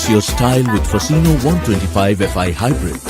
Embrace your style with Fasino 125 Fi Hybrid.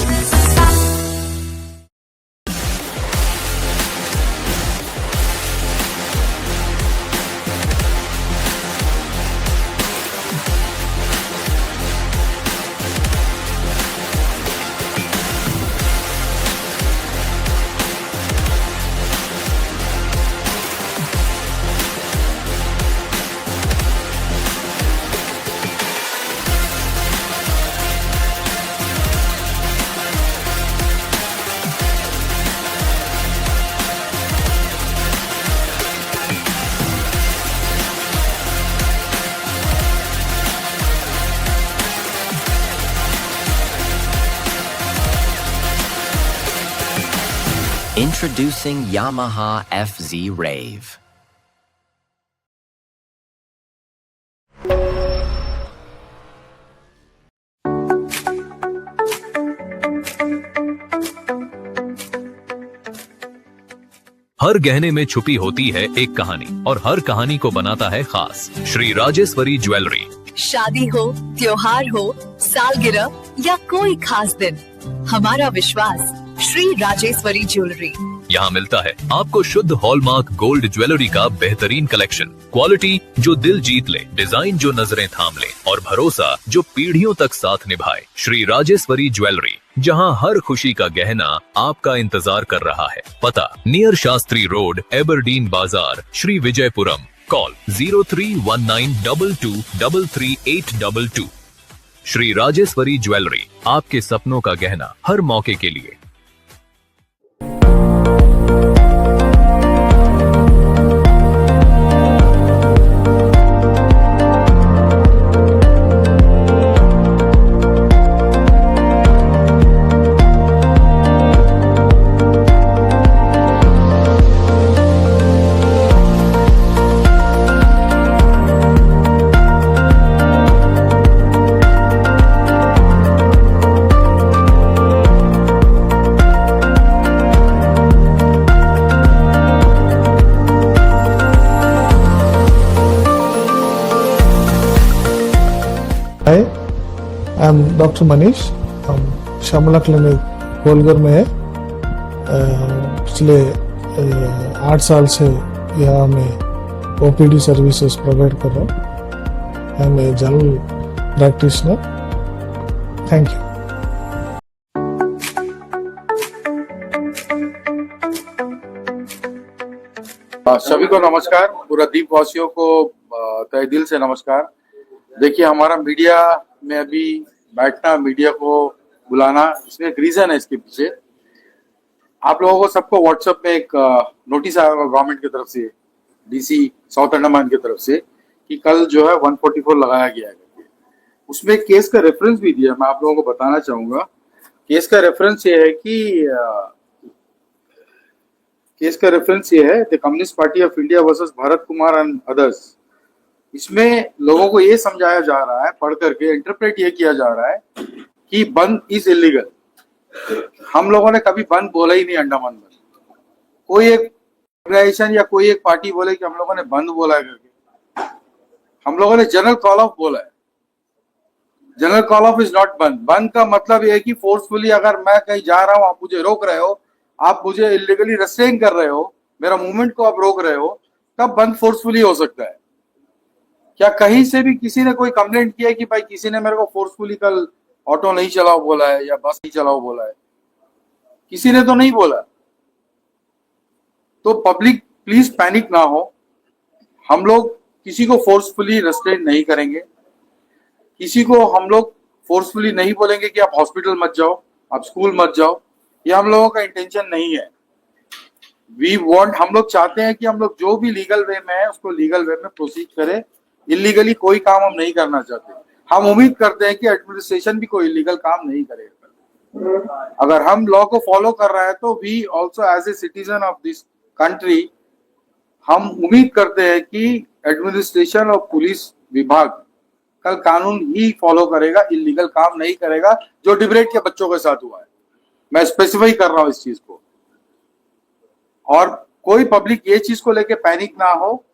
Introducing Yamaha FZ Rave. हर गहने में छुपी होती है एक कहानी और हर कहानी को बनाता है खास। श्री राजेश्वरी ज्वेलरी। शादी हो, त्योहार हो, सालगिरह या कोई खास दिन, हमारा विश्वास श्री राजेश्वरी ज्वेलरी। यहाँ मिलता है आपको शुद्ध हॉलमार्क गोल्ड ज्वेलरी का बेहतरीन कलेक्शन, क्वालिटी जो दिल जीत ले, डिजाइन जो नजरें थाम ले और भरोसा जो पीढ़ियों तक साथ निभाए। श्री राजेश्वरी ज्वेलरी, जहाँ हर खुशी का गहना आपका इंतजार कर रहा है। पता नियर शास्त्री रोड, एबरडीन बाजार, श्री विजयपुरम। कॉल 031922333822। श्री राजेश्वरी ज्वेलरी, आपके सपनों का गहना हर मौके के लिए। Hi, I'm Dr. Manish. हम श्यामला क्लिनिक गोलघर में है। पिछले 8 साल से यहाँ मैं OPD सर्विसेज प्रोवाइड कर रहा हूँ। I am a general practitioner. Thank you. सभी को नमस्कार, पूरा दीपवासियों को तहे दिल से नमस्कार। देखिए, हमारा मीडिया में अभी बैठना, मीडिया को बुलाना, इसमें एक रीजन है। इसके पीछे आप लोगों को सबको व्हाट्सएप में एक नोटिस आया होगा गवर्नमेंट की तरफ से, DC साउथ अंडमान की तरफ से, कि कल जो है 144 लगाया गया है। उसमें केस का रेफरेंस भी दिया, मैं आप लोगों को बताना चाहूंगा। केस का रेफरेंस ये है the communist party of India versus Bharat Kumar and others. इसमें लोगों को ये समझाया जा रहा है, पढ़ करके इंटरप्रेट ये किया जा रहा है कि बंद इज इलीगल। हम लोगों ने कभी बंद बोला ही नहीं अंडमान में। कोई एक ऑर्गेनाइजेशन या कोई एक पार्टी बोले कि हम लोगों ने बंद बोला है करके, हम लोगों ने जनरल कॉल ऑफ बोला है। General call of is not बंद। बंद का मतलब ये है कि फोर्सफुली अगर मैं कहीं जा रहा हूं, आप मुझे रोक रहे हो, आप मुझे इलीगली रेस्ट्रेन कर रहे हो, मेरा मूवमेंट को आप रोक रहे हो, तब बंद फोर्सफुली हो सकता है। क्या कहीं से भी किसी ने कोई कंप्लेंट किया कि भाई किसी ने मेरे को फोर्सफुली कल ऑटो नहीं चलाओ बोला है या बस नहीं चलाओ बोला है? किसी ने तो नहीं बोला। तो पब्लिक प्लीज पैनिक ना हो। हम लोग किसी को फोर्सफुली रेस्ट्रेन नहीं करेंगे। किसी को हम लोग फोर्सफुली नहीं बोलेंगे कि आप हॉस्पिटल मत जाओ, आप स्कूल मत जाओ। ये हम लोगों का इंटेंशन नहीं है। हम लोग चाहते हैं कि हम लोग जो भी लीगल वे में है उसको लीगल वे में प्रोसीड करें। इलीगली कोई काम हम नहीं करना चाहते। हम उम्मीद करते हैं कि एडमिनिस्ट्रेशन भी कोई इलीगल काम नहीं करेगा। अगर हम लॉ को फॉलो कर रहे हैं तो we also as a citizen of this country, हम उम्मीद करते हैं कि एडमिनिस्ट्रेशन और पुलिस विभाग कल कानून ही फॉलो करेगा, इलीगल काम नहीं करेगा, जो डिबरेट के बच्चों के साथ हुआ है। मैं स्पेसिफाई कर रहा हूं इस चीज को। और कोई पब्लिक ये चीज को लेके पैनिक ना हो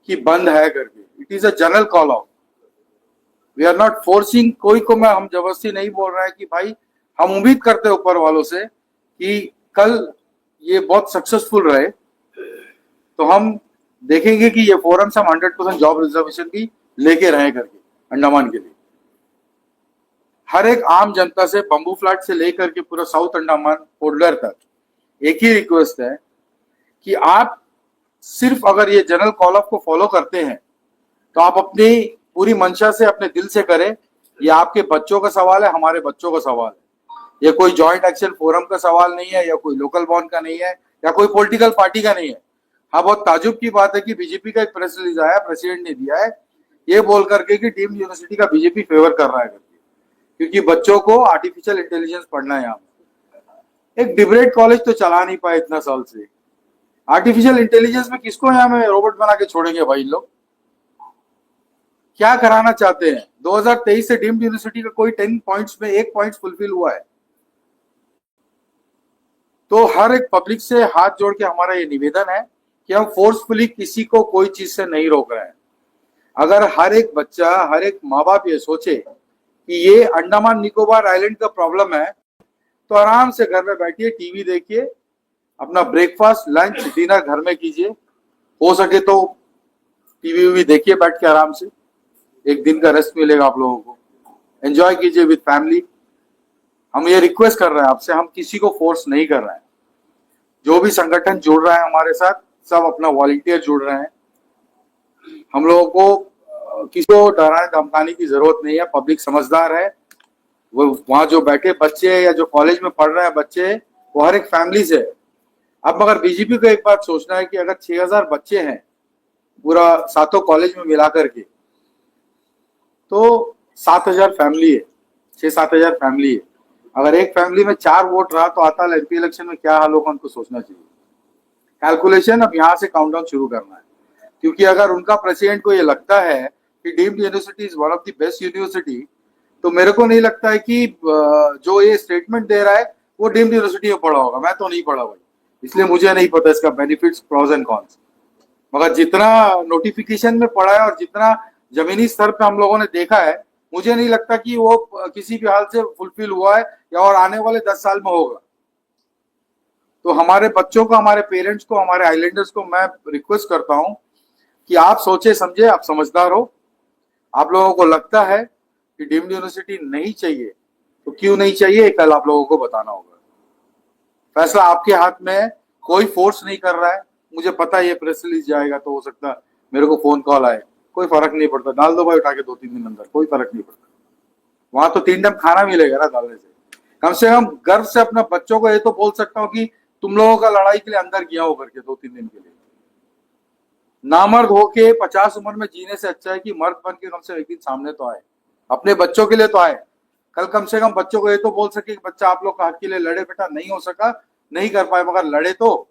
कि बंद है करके। It is a general call out. We are not forcing, कोई को मैं हम जबरदस्ती नहीं बोल रहा है कि भाई हम उम्मीद करते हैं ऊपर वालों से कि कल ये बहुत सक्सेसफुल रहे, तो हम देखेंगे कि ये फोरम से हम 100% जॉब रिजर्वेशन भी लेके रहे करके अंडमान के लिए। हर एक आम जनता से, बम्बू फ्लैट से लेकर के पूरा साउथ अंडमान पोर्टलर तक एक ही रिक्वेस्ट है कि आप सिर्फ अगर ये जनरल कॉल ऑफ को फॉलो करते हैं तो आप अपनी पूरी मंशा से, अपने दिल से करें। ये आपके बच्चों का सवाल है, हमारे बच्चों का सवाल है। ये कोई जॉइंट एक्शन फोरम का सवाल नहीं है, या कोई लोकल बॉन्ड का नहीं है, या कोई पॉलिटिकल पार्टी का नहीं है। हाँ, बहुत ताजुब की बात है कि बीजेपी का एक प्रेस रिलीज आया, प्रेसिडेंट ने दिया है ये बोल करके कि डीम्ड यूनिवर्सिटी का बीजेपी फेवर कर रहा है करके, क्योंकि बच्चों को आर्टिफिशियल इंटेलिजेंस पढ़ना है। यहाँ एक डिबेट कॉलेज तो चला नहीं पाए इतना साल से, आर्टिफिशियल इंटेलिजेंस में किसको यहाँ में रोबोट बना के छोड़ेंगे भाई? लोग क्या कराना चाहते हैं? 2023 से डीम्ड यूनिवर्सिटी का कोई 10 पॉइंट्स में 1 पॉइंट फुलफिल हुआ है। तो हर एक पब्लिक से हाथ जोड़ के हमारा ये निवेदन है कि हम फोर्सफुली किसी को कोई चीज से नहीं रोक रहे हैं। अगर हर एक बच्चा, हर एक माँ बाप ये सोचे कि ये अंडमान निकोबार आइलैंड का प्रॉब्लम है, तो आराम से घर में बैठिए, टीवी देखिए, अपना ब्रेकफास्ट, लंच, डिनर घर में कीजिए। हो सके तो टीवी भी देखिए बैठ के आराम से, एक दिन का रेस्ट मिलेगा आप लोगों को। एंजॉय कीजिए विद फैमिली। हम ये रिक्वेस्ट कर रहे हैं आपसे, हम किसी को फोर्स नहीं कर रहे हैं। जो भी संगठन जुड़ रहा है हमारे साथ, सब अपना वॉलंटियर जुड़ रहे हैं। हम लोगों को किसी को डराने धमकाने की जरूरत नहीं है। पब्लिक समझदार है। वो वहां जो बैठे बच्चे या जो कॉलेज में पढ़ रहे हैं बच्चे, वो हर एक फैमिली से। अब मगर बीजेपी को एक बात सोचना है कि अगर 6000 बच्चे हैं पूरा सातों कॉलेज में मिला करके, तो 7000 फैमिली है, 6-7 हजार फैमिली है। अगर एक फैमिली में 4 वोट रहा तो आता है एमपी इलेक्शन में क्या हाल होगा, उनको सोचना चाहिए। कैलकुलेशन अब यहाँ से काउंटडाउन शुरू करना है, क्योंकि अगर उनका प्रेसिडेंट को ये लगता है कि deemed university is one of the best university, तो मेरे को नहीं लगता है कि जो ये स्टेटमेंट दे रहा है वो डीम्ड यूनिवर्सिटी में पढ़ा होगा। मैं तो नहीं पढ़ा भाई, इसलिए मुझे नहीं पता इसका बेनिफिट्स, प्रॉज एंड कॉन्स। मगर जितना नोटिफिकेशन में पढ़ा है और जितना जमीनी स्तर पे हम लोगों ने देखा है, मुझे नहीं लगता कि वो किसी भी हाल से फुलफिल हुआ है या और आने वाले 10 साल में होगा। तो हमारे बच्चों को, हमारे पेरेंट्स को, हमारे आइलैंडर्स को मैं रिक्वेस्ट करता हूं कि आप सोचे समझे, आप समझदार हो। आप लोगों को लगता है कि डीम्ड यूनिवर्सिटी नहीं चाहिए, तो क्यों नहीं चाहिए कल आप लोगों को बताना होगा। फैसला आपके हाथ में है, कोई फोर्स नहीं कर रहा है। मुझे पता है ये प्रेस रिलीज जाएगा तो हो सकता है मेरे को फोन कॉल आए, कोई फर्क नहीं पड़ता, डाल दो भाई उठा के 2-3 दिन अंदर, कोई फर्क नहीं पड़ता। वहां तो 3 टाइम खाना मिलेगा ना डालने से। कम से कम गर्व से अपने बच्चों को ये तो बोल सकता हूँ कि तुम लोगों का लड़ाई के लिए अंदर गया हो करके 2-3 दिन के लिए। नामर्द होके 50 उम्र में जीने से अच्छा है कि मर्द बन के कम से एक दिन सामने तो आए, अपने बच्चों के लिए तो आए। कल कम से कम बच्चों को ये तो बोल सके कि बच्चा आप लोग का हक के लिए लड़े, बेटा नहीं हो सका, नहीं कर पाए, मगर लड़े तो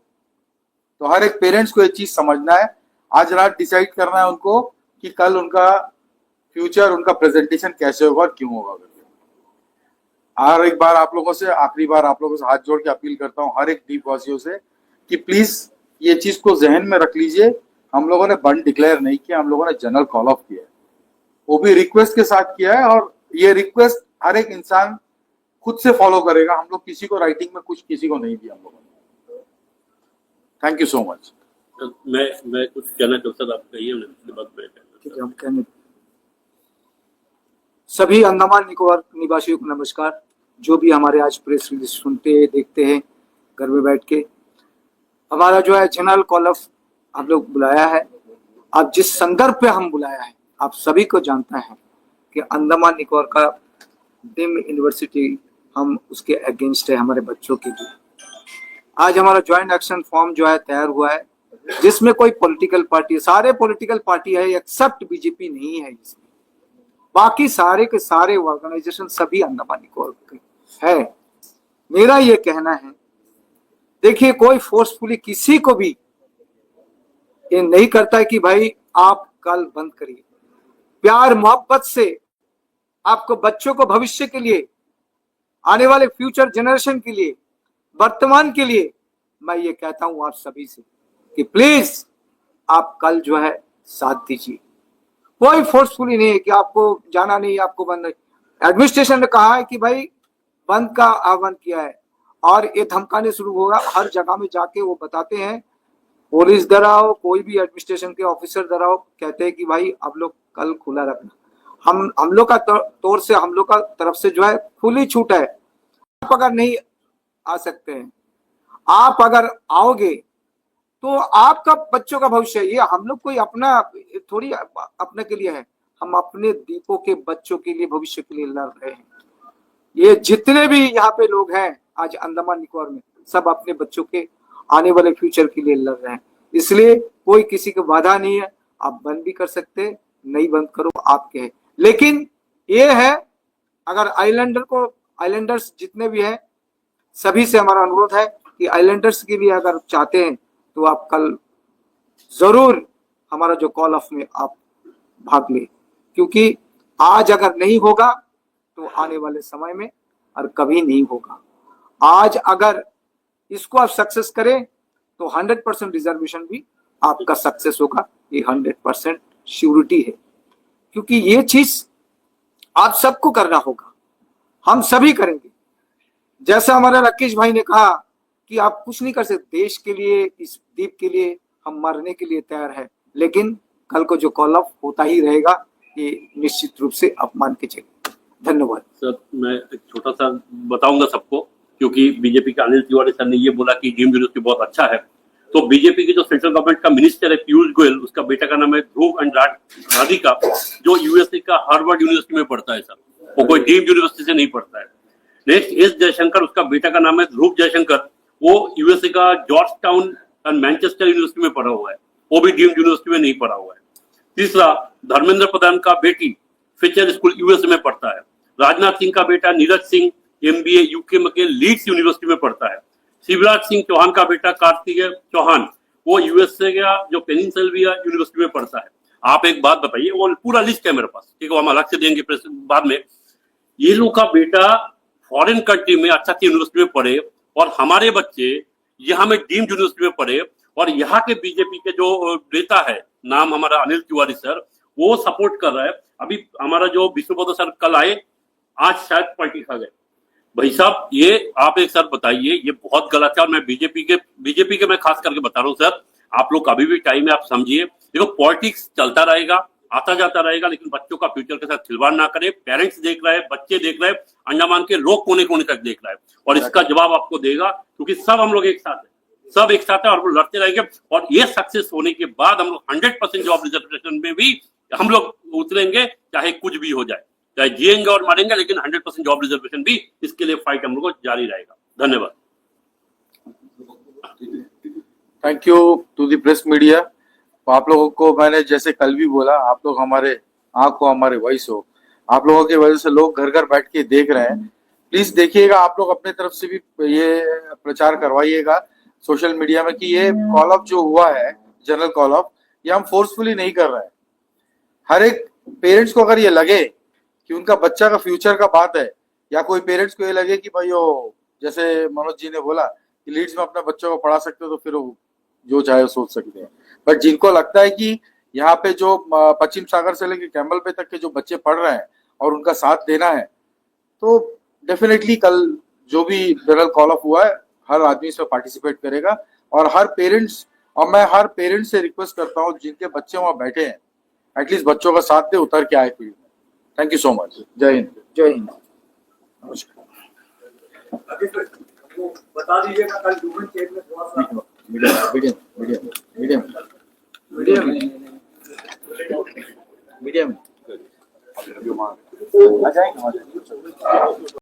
हर एक पेरेंट्स को ये चीज समझना है। आज रात डिसाइड करना है उनको कि कल उनका फ्यूचर, उनका प्रेजेंटेशन कैसे होगा और क्यों होगा। हर एक बार आप लोगों से, आखिरी बार आप लोगों से हाथ जोड़ के अपील करता हूँ हर एक द्वीप वासियों से कि प्लीज ये चीज को जहन में रख लीजिए। हम लोगों ने बंद डिक्लेयर नहीं किया, हम लोगों ने जनरल कॉल ऑफ किया है, वो भी रिक्वेस्ट के साथ किया है। और ये रिक्वेस्ट हर एक इंसान खुद से फॉलो करेगा। हम लोग किसी को राइटिंग में कुछ किसी को नहीं दिया हम लोगों ने। Thank you so much. मैं कुछ कहना चाहता था, आप कहिए। उसके बाद मैं कहना सभी अंडमान निकोबार निवासियों को नमस्कार। जो भी हमारे आज प्रेस रिलीज सुनते हैं, देखते हैं घर में बैठ के, हमारा जो है जनरल कॉल ऑफ आप लोग बुलाया है। आप जिस संदर्भ पे हम बुलाया है, आप सभी को जानता है कि अंडमान निकोबार का डीम्ड यूनिवर्सिटी, हम उसके अगेंस्ट है हमारे बच्चों के लिए। आज हमारा ज्वाइंट एक्शन फॉर्म जो है तैयार हुआ है, जिसमें कोई पॉलिटिकल पार्टी, सारे पॉलिटिकल पार्टी है एक्सेप्ट बीजेपी नहीं है इसमें। बाकी सारे के सारे ऑर्गेनाइजेशन सभी अंडमान निकोबार के है। मेरा ये कहना है, देखिए कोई फोर्सफुली किसी को भी ये नहीं करता है कि भाई आप कल बंद करिए। प्यार मोहब्बत से आपको बच्चों को भविष्य के लिए, आने वाले फ्यूचर जनरेशन के लिए, वर्तमान के लिए मैं ये कहता हूं आप सभी से कि प्लीज आप कल जो है साथ दीजिए। कोई फोर्सफुली नहीं है कि आपको जाना नहीं, आपको बंद नहीं। एडमिनिस्ट्रेशन ने कहा है कि भाई बंद का आह्वान किया है और ये धमकाने शुरू होगा। हर जगह में जाके वो बताते हैं, पुलिस डराओ, कोई भी एडमिनिस्ट्रेशन के ऑफिसर डराओ, कहते हैं कि भाई आप लोग कल खुला रखना। हम लोग का तौर से, हम लोग का तरफ से जो है खुली छूट है। आप अगर नहीं आ सकते हैं, आप अगर आओगे तो आपका बच्चों का भविष्य, ये हम लोग कोई अपना थोड़ी अपने के लिए है, हम अपने दीपों के बच्चों के लिए, भविष्य के लिए लड़ रहे हैं। ये जितने भी यहाँ पे लोग हैं आज अंडमान निकोबार में, सब अपने बच्चों के आने वाले फ्यूचर के लिए लड़ रहे हैं। इसलिए कोई किसी को बाधा नहीं है, आप बंद भी कर सकते, नहीं बंद करो, आपके है। लेकिन ये है, अगर आइलैंडर्स जितने भी हैं, सभी से हमारा अनुरोध है कि आइलैंडर्स के लिए अगर चाहते हैं तो आप कल जरूर हमारा जो कॉल ऑफ में आप भाग ले, क्योंकि आज अगर नहीं होगा तो आने वाले समय में और कभी नहीं होगा। आज अगर इसको आप सक्सेस करें तो 100% रिजर्वेशन भी आपका सक्सेस होगा, ये 100% श्योरिटी है। क्योंकि ये चीज आप सबको करना होगा, हम सभी करेंगे। जैसा हमारे राकेश भाई ने कहा कि आप कुछ नहीं कर सकते देश के लिए, इस द्वीप के लिए हम मरने के लिए तैयार है, लेकिन कल को जो कॉल ऑफ होता ही रहेगा, ये निश्चित रूप से आप मान के चलिए। धन्यवाद सर। मैं एक छोटा सा बताऊंगा सबको, क्योंकि बीजेपी के अनिल तिवारी सर ने ये बोला कि डीम्ड यूनिवर्सिटी बहुत अच्छा है, तो बीजेपी के जो सेंट्रल गवर्नमेंट का मिनिस्टर है पीयूष गोयल, उसका बेटा का नाम है ध्रुव एंड राधिका, जो यूएसए का हार्वर्ड यूनिवर्सिटी में पढ़ता है सर, वो कोई डीम्ड यूनिवर्सिटी से नहीं पढ़ता है। नेक्स्ट एस जयशंकर, उसका बेटा का नाम है ध्रुव जयशंकर, वो यूएसए का George town and Manchester university में पढ़ा हुआ है, वो भी डीम्ड यूनिवर्सिटी में नहीं पढ़ा हुआ है। तीसरा, धर्मेंद्र प्रधान का बेटी फिचर स्कूल यूएसए में पढ़ता है। राजनाथ सिंह का बेटा नीरज सिंह एमबीए यूके में के लीड्स यूनिवर्सिटी में पढ़ता है। शिवराज सिंह चौहान का बेटा कार्तिकेय चौहान, वो यूएसए का जो पेनिनसुला यूनिवर्सिटी में पढ़ता है। आप एक बात बताइए, वो पूरा लिस्ट है मेरे पास, ठीक है, हम अलग से देंगे बाद में। ये लोग का बेटा फॉरेन कंट्री में अच्छा यूनिवर्सिटी में पढ़े और हमारे बच्चे यहाँ में डीम्ड यूनिवर्सिटी में पढ़े, और यहाँ के बीजेपी के जो नेता है, नाम हमारा अनिल तिवारी सर, वो सपोर्ट कर रहा है। अभी हमारा जो विष्णुपद सर कल आए, आज शायद पलटी खा गए। भाई साहब, ये आप एक सर बताइए, ये बहुत गलत है। और मैं बीजेपी के मैं खास करके बता रहा हूँ सर, आप लोग अभी भी टाइम है, आप समझिए। देखो, पॉलिटिक्स चलता रहेगा, आता जाता रहेगा, लेकिन बच्चों का फ्यूचर के साथ खिलवाड़ ना करें। पेरेंट्स देख रहे हैं, बच्चे देख रहे हैं, अंडमान के लोग कोने कोने तक देख रहे हैं, और इसका जवाब आपको देगा, क्योंकि सब हम लोग एक साथ है, सब एक साथ है, और वो लड़ते रहेंगे। और ये सक्सेस होने के बाद हम लोग 100% जॉब रिजर्वेशन में भी हम लोग उतरेंगे, चाहे कुछ भी हो जाए, चाहे जिएंगे और मरेंगे, लेकिन 100% जॉब रिजर्वेशन भी, इसके लिए फाइट हम लोग को जारी रहेगा। धन्यवाद। Thank you to the press media. आप लोगों को मैंने जैसे कल भी बोला, आप लोग हमारे आंख हो, हमारे वॉइस हो। आप लोगों की वजह से लोग घर घर बैठ के देख रहे हैं। प्लीज देखिएगा, आप लोग अपने तरफ से भी ये प्रचार करवाइएगा सोशल मीडिया में कि ये कॉल ऑफ जो हुआ है, जनरल कॉल ऑफ, ये हम फोर्सफुली नहीं कर रहे हैं। हर एक पेरेंट्स को अगर ये लगे कि उनका बच्चा का फ्यूचर का बात है, या कोई पेरेंट्स को ये लगे कि भाई वो, जैसे मनोज जी ने बोला कि लीड्स में अपने बच्चों को पढ़ा सकते हो, तो फिर वो जो चाहे वो सोच सकते हैं। बट जिनको लगता है कि यहाँ पे जो पश्चिम सागर से लेकर कैम्बल पे तक के जो बच्चे पढ़ रहे हैं और उनका साथ देना है, तो डेफिनेटली कल जो भी जनरल कॉल ऑफ हुआ है, हर आदमी इसमें पार्टिसिपेट करेगा। और हर पेरेंट्स, और मैं हर पेरेंट्स से रिक्वेस्ट करता हूँ जिनके बच्चे वहाँ बैठे हैं, एटलीस्ट बच्चों का साथ दे, उतर के आए फील्ड में। Thank you so much. जय हिंद। जय हिंद। नमस्कार। बता दीजिएगा कल